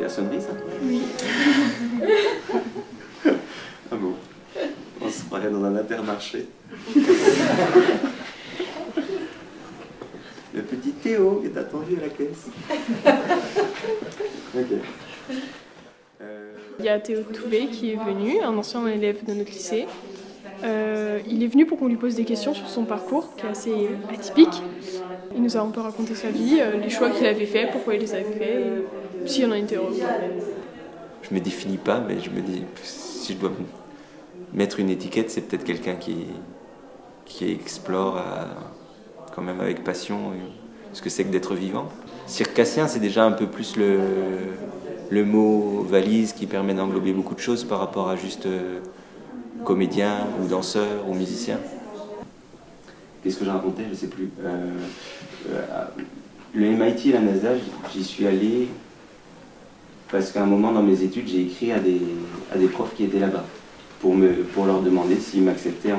C'est la sonnerie, ça? Oui. Ah bon? On se croirait dans un Intermarché. Le petit Théo est attendu à la caisse. Ok. Il y a Théo Touvet qui est venu, un ancien élève de notre lycée. Il est venu pour qu'on lui pose des questions sur son parcours, qui est assez atypique. Il nous a un peu raconté sa vie, les choix qu'il avait faits, pourquoi il les avait faits, et s'il en était heureux. Je me définis pas, mais je me dis, si je dois mettre une étiquette, c'est peut-être quelqu'un qui explore quand même avec passion ce que c'est que d'être vivant. Circassien, c'est déjà un peu plus le mot valise qui permet d'englober beaucoup de choses par rapport à juste comédien ou danseur ou musicien. Qu'est-ce que j'ai raconté? Je ne sais plus. Le MIT et la NASA, j'y suis allé parce qu'à un moment dans mes études, j'ai écrit à des profs qui étaient là-bas pour leur demander s'ils m'acceptaient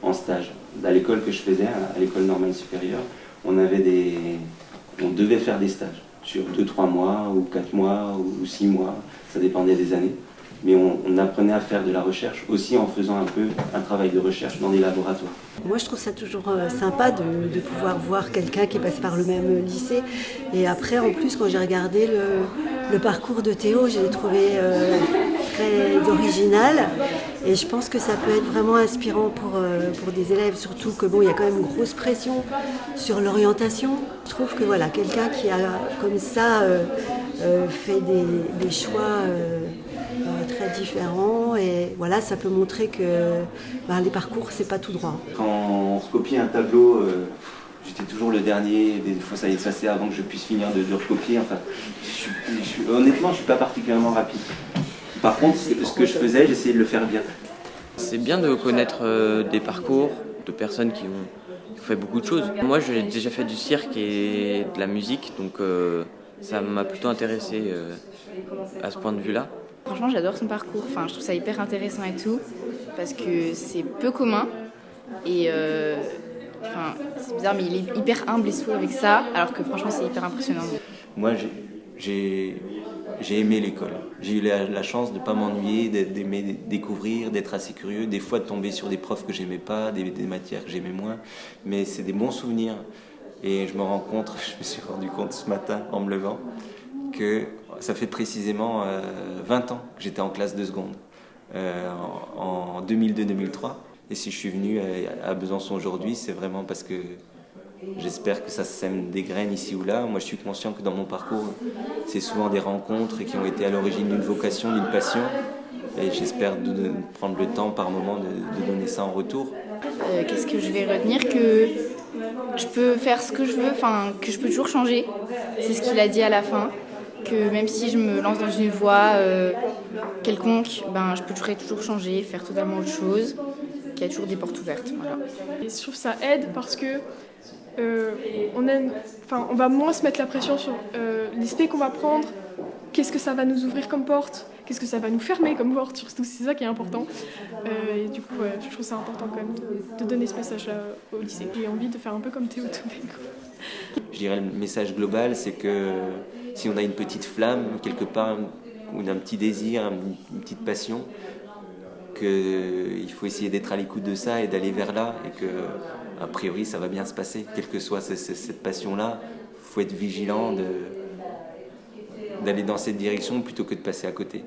en stage. À l'école que je faisais, à l'école normale supérieure, on devait faire des stages sur 2-3 mois ou 4 mois ou 6 mois, ça dépendait des années. Mais on apprenait à faire de la recherche aussi en faisant un peu un travail de recherche dans des laboratoires. Moi je trouve ça toujours sympa de pouvoir voir quelqu'un qui est passé par le même lycée. Et après en plus quand j'ai regardé le parcours de Théo, je l'ai trouvé très original. Et je pense que ça peut être vraiment inspirant pour des élèves, surtout que bon, il y a quand même une grosse pression sur l'orientation. Je trouve que voilà, quelqu'un qui a comme ça fait des choix très différents, et voilà, ça peut montrer que les parcours c'est pas tout droit. Quand on recopiait un tableau, j'étais toujours le dernier, des fois ça effaçait avant que je puisse finir de recopier. Enfin, honnêtement, je suis pas particulièrement rapide. Par contre, ce que je faisais, j'essayais de le faire bien. C'est bien de connaître des parcours de personnes qui ont fait beaucoup de choses. Moi, j'ai déjà fait du cirque et de la musique, donc ça m'a plutôt intéressé à ce point de vue-là. Franchement, j'adore son parcours. Enfin, je trouve ça hyper intéressant et tout, parce que c'est peu commun. Et c'est bizarre, mais il est hyper humble et sourd avec ça, alors que franchement, c'est hyper impressionnant. Moi, j'ai aimé l'école. J'ai eu la chance de ne pas m'ennuyer, d'aimer découvrir, d'être assez curieux, des fois de tomber sur des profs que j'aimais pas, des matières que j'aimais moins. Mais c'est des bons souvenirs. Et je me suis rendu compte ce matin en me levant que ça fait précisément 20 ans que j'étais en classe de seconde, en 2002-2003. Et si je suis venu à Besançon aujourd'hui, c'est vraiment parce que j'espère que ça sème des graines ici ou là. Moi, je suis conscient que dans mon parcours, c'est souvent des rencontres qui ont été à l'origine d'une vocation, d'une passion. Et j'espère de prendre le temps par moment de donner ça en retour. Qu'est-ce que je vais retenir? Que je peux faire ce que je veux, que je peux toujours changer. C'est ce qu'il a dit à la fin. Que même si je me lance dans une voie quelconque, je peux toujours changer, faire totalement autre chose. Qu'il y a toujours des portes ouvertes. Voilà. Et je trouve que ça aide parce que on va moins se mettre la pression sur les spé qu'on va prendre, qu'est-ce que ça va nous ouvrir comme porte, qu'est-ce que ça va nous fermer comme porte, surtout c'est ça qui est important. Et du coup, je trouve ça important quand même de donner ce message-là au lycée. J'ai envie de faire un peu comme Théo Touvet. Je dirais le message global, c'est que si on a une petite flamme quelque part, ou un petit désir, une petite passion, qu'il faut essayer d'être à l'écoute de ça et d'aller vers là, et que a priori ça va bien se passer, quelle que soit cette passion-là. Il faut être vigilant d'aller dans cette direction plutôt que de passer à côté.